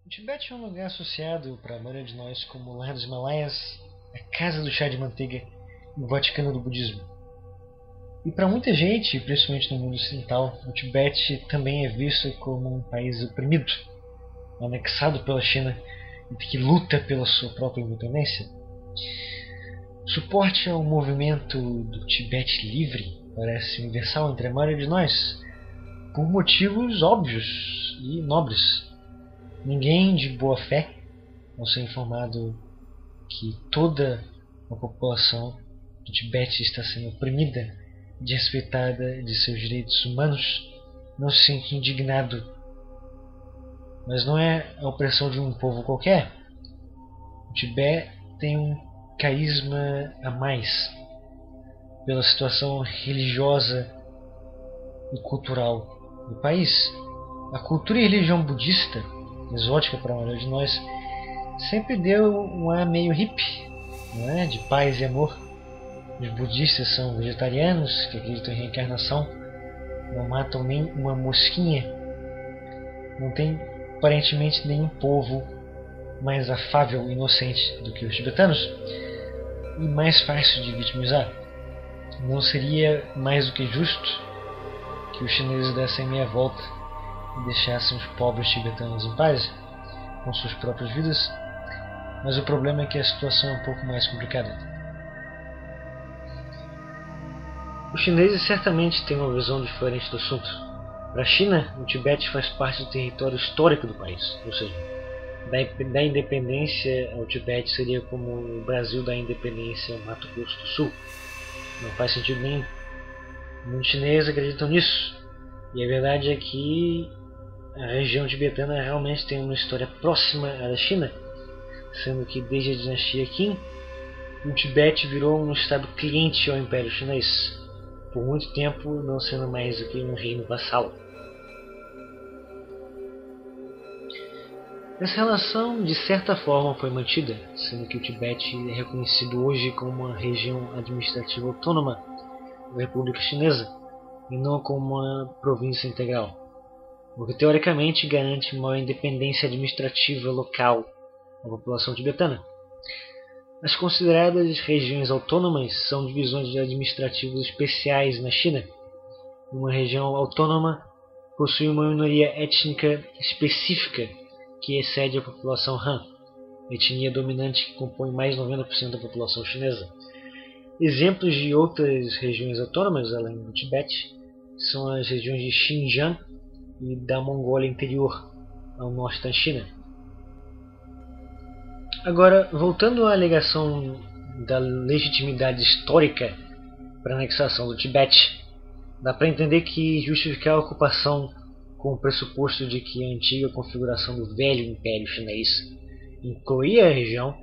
O Tibete é um lugar associado para a maioria de nós como o Lar dos Himalaias, a Casa do Chá de Manteiga e o Vaticano do Budismo. E para muita gente, principalmente no mundo ocidental, o Tibete também é visto como um país oprimido, anexado pela China e que luta pela sua própria independência. O suporte ao movimento do Tibete livre parece universal entre a maioria de nós, por motivos óbvios e nobres. Ninguém de boa fé, ao ser informado que toda a população do Tibete está sendo oprimida, desrespeitada de seus direitos humanos, não se sente indignado. Mas não é a opressão de um povo qualquer. O Tibete tem um carisma a mais pela situação religiosa e cultural do país. A cultura e religião budista, exótica para a maioria de nós, sempre deu um ar meio hippie, não é? De paz e amor. Os budistas são vegetarianos que acreditam em reencarnação, não matam nem uma mosquinha. Não tem aparentemente nenhum povo mais afável e inocente do que os tibetanos e mais fácil de vitimizar. Não seria mais do que justo que os chineses dessem meia volta e deixassem os pobres tibetanos em paz, com suas próprias vidas, mas o problema é que a situação é um pouco mais complicada. Os chineses certamente têm uma visão diferente do assunto. Para a China, o Tibete faz parte do território histórico do país, ou seja, da independência ao Tibete seria como o Brasil da independência ao Mato Grosso do Sul. Não faz sentido nenhum. Muitos chineses acreditam nisso, e a verdade é que a região tibetana realmente tem uma história próxima à da China, sendo que desde a dinastia Qin, o Tibete virou um estado cliente ao Império Chinês, por muito tempo não sendo mais do que um reino vassalo. Essa relação, de certa forma, foi mantida, sendo que o Tibete é reconhecido hoje como uma região administrativa autônoma da República Chinesa, e não como uma província integral, o que teoricamente garante uma independência administrativa local à população tibetana. As consideradas regiões autônomas são divisões administrativas especiais na China. Uma região autônoma possui uma minoria étnica específica que excede a população Han, etnia dominante que compõe mais de 90% da população chinesa. Exemplos de outras regiões autônomas, além do Tibete, são as regiões de Xinjiang e da Mongólia Interior, ao norte da China. Agora, voltando à alegação da legitimidade histórica para a anexação do Tibete, dá para entender que justificar a ocupação com o pressuposto de que a antiga configuração do velho Império Chinês incluía a região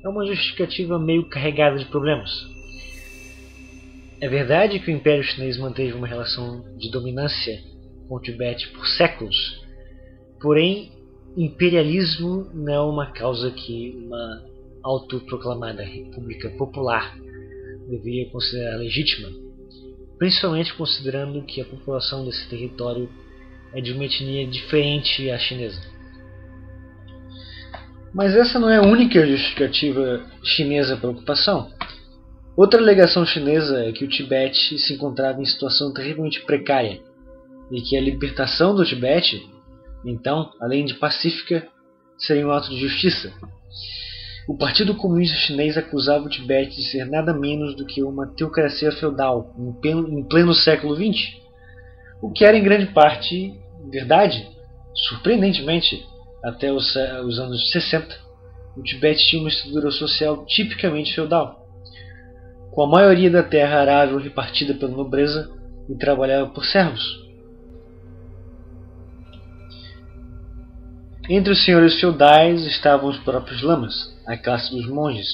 é uma justificativa meio carregada de problemas. É verdade que o Império Chinês manteve uma relação de dominância com o Tibete por séculos, porém, imperialismo não é uma causa que uma autoproclamada República Popular deveria considerar legítima, principalmente considerando que a população desse território é de uma etnia diferente à chinesa. Mas essa não é a única justificativa chinesa para a ocupação. Outra alegação chinesa é que o Tibete se encontrava em situação terrivelmente precária e que a libertação do Tibete, então, além de pacífica, seria um ato de justiça. O Partido Comunista Chinês acusava o Tibete de ser nada menos do que uma teocracia feudal em pleno século XX, o que era em grande parte verdade. Surpreendentemente, até os anos 60, o Tibete tinha uma estrutura social tipicamente feudal, com a maioria da terra arável repartida pela nobreza e trabalhava por servos. Entre os senhores feudais estavam os próprios lamas, a classe dos monges.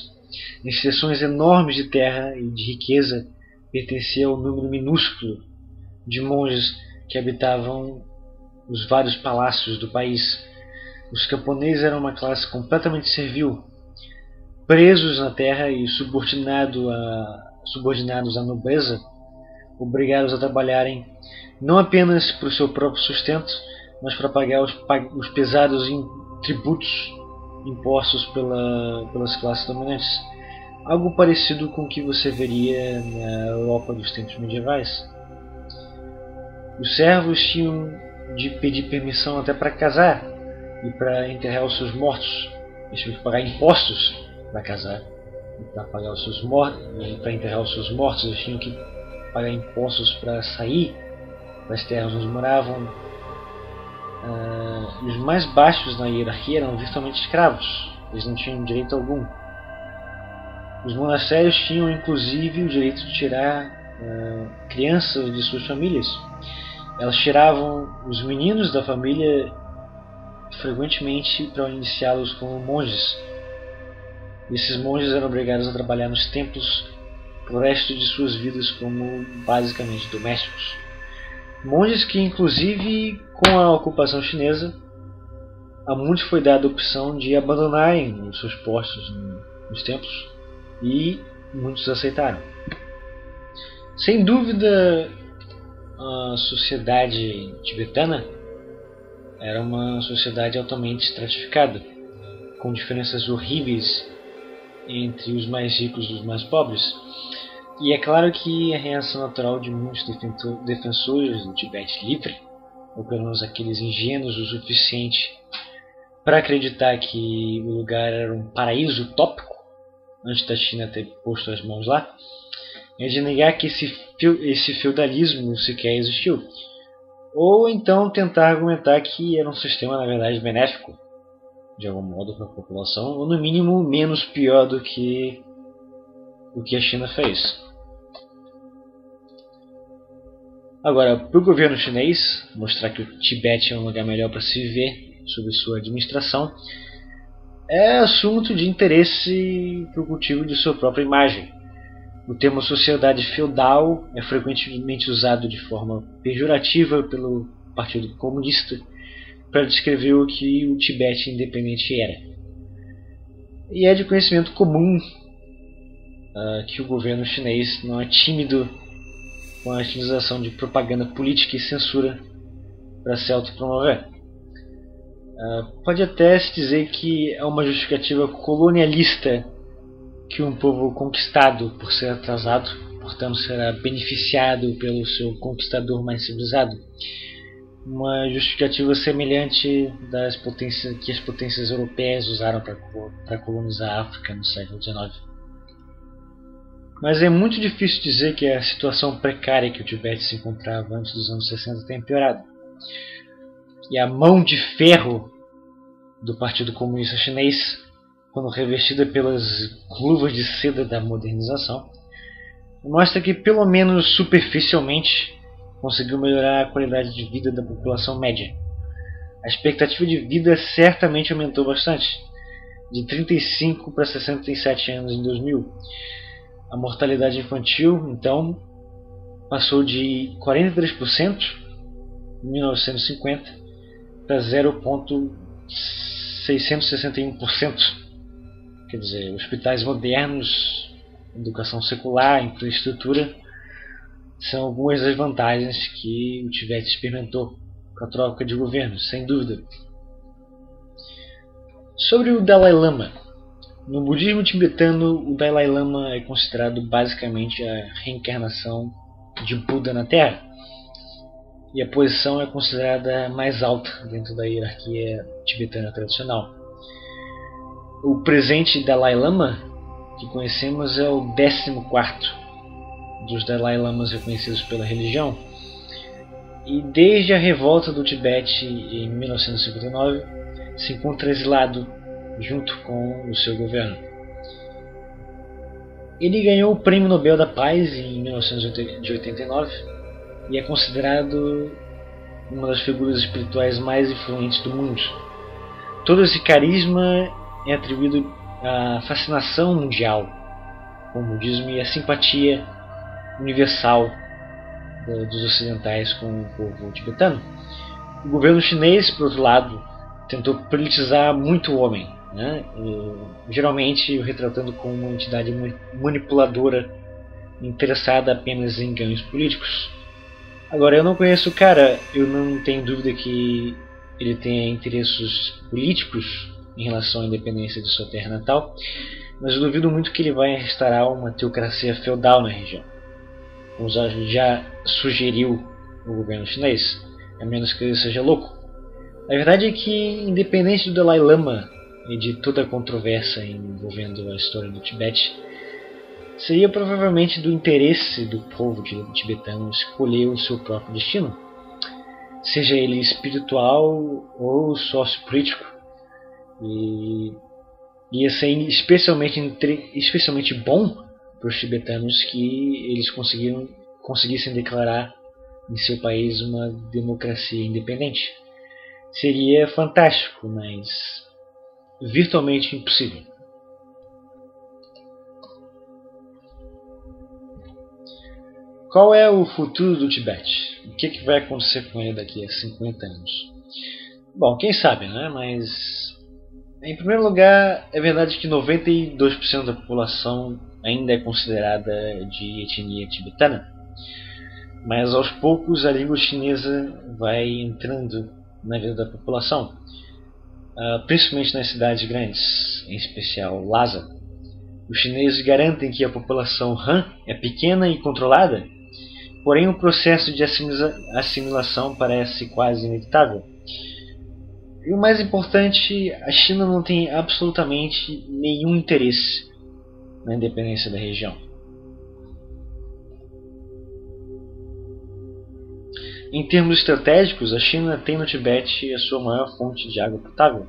Extensões enormes de terra e de riqueza pertenciam ao número minúsculo de monges que habitavam os vários palácios do país. Os camponeses eram uma classe completamente servil, presos na terra e subordinados à nobreza, obrigados a trabalharem não apenas para o seu próprio sustento, mas para pagar os pesados tributos impostos pelas classes dominantes. Algo parecido com o que você veria na Europa dos tempos medievais. Os servos tinham de pedir permissão até para casar e para enterrar os seus mortos. Eles tinham que pagar impostos para casar e para pagar os seus mortos, para enterrar os seus mortos. Eles tinham que pagar impostos para sair das terras onde moravam. Os mais baixos na hierarquia eram virtualmente escravos. Eles não tinham direito algum. Os monastérios tinham inclusive o direito de tirar crianças de suas famílias. Elas tiravam os meninos da família frequentemente para iniciá-los como monges. Esses monges eram obrigados a trabalhar nos templos o resto de suas vidas como basicamente domésticos. Monges que, inclusive, com a ocupação chinesa, a muitos foi dada a opção de abandonarem os seus postos nos templos, e muitos aceitaram. Sem dúvida, a sociedade tibetana era uma sociedade altamente estratificada, com diferenças horríveis entre os mais ricos e os mais pobres. E é claro que a reação natural de muitos defensores do Tibete livre, ou pelo menos aqueles ingênuos o suficiente para acreditar que o lugar era um paraíso utópico, antes da China ter posto as mãos lá, é de negar que esse feudalismo sequer existiu. Ou então tentar argumentar que era um sistema, na verdade, benéfico, de algum modo, para a população, ou no mínimo menos pior do que o que a China fez. Agora, para o governo chinês mostrar que o Tibete é um lugar melhor para se viver sob sua administração, é assunto de interesse para o cultivo de sua própria imagem. O termo sociedade feudal é frequentemente usado de forma pejorativa pelo Partido Comunista para descrever o que o Tibete independente era. E é de conhecimento comum que o governo chinês não é tímido com a utilização de propaganda política e censura para se autopromover. Pode até se dizer que é uma justificativa colonialista que um povo conquistado por ser atrasado, portanto será beneficiado pelo seu conquistador mais civilizado. Uma justificativa semelhante que as potências europeias usaram para colonizar a África no século XIX. Mas é muito difícil dizer que a situação precária que o Tibete se encontrava antes dos anos 60 tenha piorado. E a mão de ferro do Partido Comunista Chinês, quando revestida pelas luvas de seda da modernização, mostra que, pelo menos superficialmente, conseguiu melhorar a qualidade de vida da população média. A expectativa de vida certamente aumentou bastante, de 35 para 67 anos em 2000. A mortalidade infantil, então, passou de 43% em 1950 para 0,661%. Quer dizer, hospitais modernos, educação secular, infraestrutura, são algumas das vantagens que o Tibete experimentou com a troca de governo, sem dúvida. Sobre o Dalai Lama. No budismo tibetano, o Dalai Lama é considerado basicamente a reencarnação de Buda na Terra, e a posição é considerada mais alta dentro da hierarquia tibetana tradicional. O presente Dalai Lama que conhecemos é o 14º dos Dalai Lamas reconhecidos pela religião, e desde a revolta do Tibete em 1959 se encontra exilado junto com o seu governo. Ele ganhou o Prêmio Nobel da Paz em 1989 e é considerado uma das figuras espirituais mais influentes do mundo. Todo esse carisma é atribuído à fascinação mundial com o budismo e à simpatia universal dos ocidentais com o povo tibetano. O governo chinês, por outro lado, tentou politizar muito o homem, né? Geralmente o retratando como uma entidade manipuladora interessada apenas em ganhos políticos. Agora, eu não conheço o cara, eu não tenho dúvida que ele tenha interesses políticos em relação à independência de sua terra natal, mas eu duvido muito que ele vai restaurar uma teocracia feudal na região, como já sugeriu o governo chinês, a menos que ele seja louco. A verdade é que, independente do Dalai Lama e de toda a controvérsia envolvendo a história do Tibete, seria provavelmente do interesse do povo tibetano escolher o seu próprio destino, seja ele espiritual ou sociopolítico. E ia ser especialmente bom para os tibetanos que eles conseguissem declarar em seu país uma democracia independente. Seria fantástico, mas virtualmente impossível. Qual é o futuro do Tibete? O que vai acontecer com ele daqui a 50 anos? Bom, quem sabe, né? Mas, em primeiro lugar, é verdade que 92% da população ainda é considerada de etnia tibetana. Mas aos poucos a língua chinesa vai entrando na vida da população, principalmente nas cidades grandes, em especial Lhasa. Os chineses garantem que a população Han é pequena e controlada, porém o processo de assimilação parece quase inevitável. E o mais importante, a China não tem absolutamente nenhum interesse na independência da região. Em termos estratégicos, a China tem no Tibete a sua maior fonte de água potável,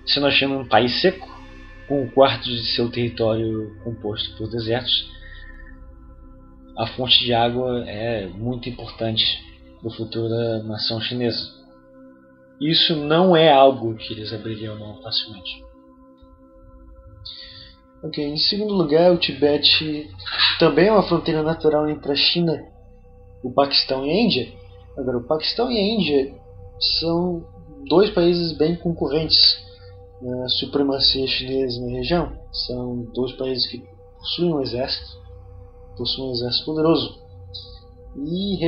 sendo a China um país seco, com um quarto de seu território composto por desertos. A fonte de água é muito importante para o futuro da nação chinesa. Isso não é algo que eles abririam mão facilmente. Ok, em segundo lugar, o Tibete também é uma fronteira natural entre a China, o Paquistão e a Índia. Agora, o Paquistão e a Índia são dois países bem concorrentes na supremacia chinesa na região. São dois países que possuem um exército poderoso e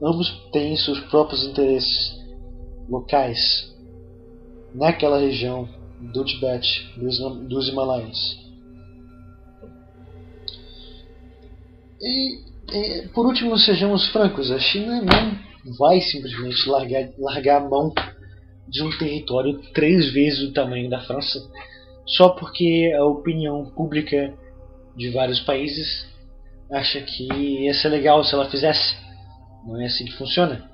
ambos têm seus próprios interesses locais naquela região do Tibete, dos Himalaias. E por último, sejamos francos, a China não vai simplesmente largar a mão de um território 3 vezes o tamanho da França só porque a opinião pública de vários países acha que ia ser legal se ela fizesse. Não é assim que funciona.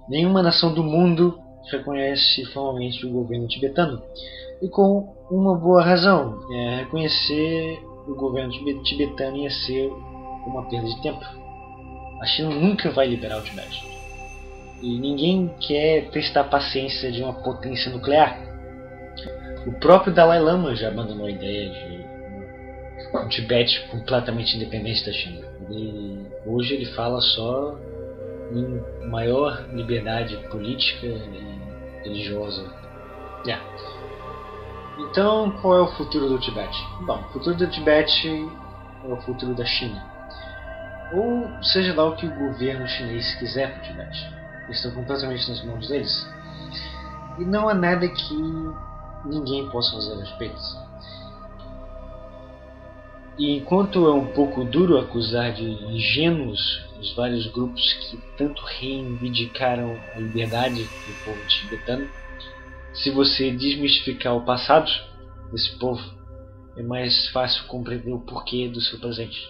Nenhuma nação do mundo reconhece formalmente o governo tibetano, e com uma boa razão. Reconhecer o governo tibetano ia ser uma perda de tempo. A China nunca vai liberar o Tibete. E ninguém quer testar a paciência de uma potência nuclear. O próprio Dalai Lama já abandonou a ideia de um Tibete completamente independente da China. Hoje ele fala só em maior liberdade política e religiosa. Então, qual é o futuro do Tibete? Bom, o futuro do Tibete é o futuro da China. Ou seja lá o que o governo chinês quiser para o Tibete. Eles estão completamente nas mãos deles. E não há nada que ninguém possa fazer a respeito. E enquanto é um pouco duro acusar de ingênuos os vários grupos que tanto reivindicaram a liberdade do povo tibetano, se você desmistificar o passado desse povo, é mais fácil compreender o porquê do seu presente.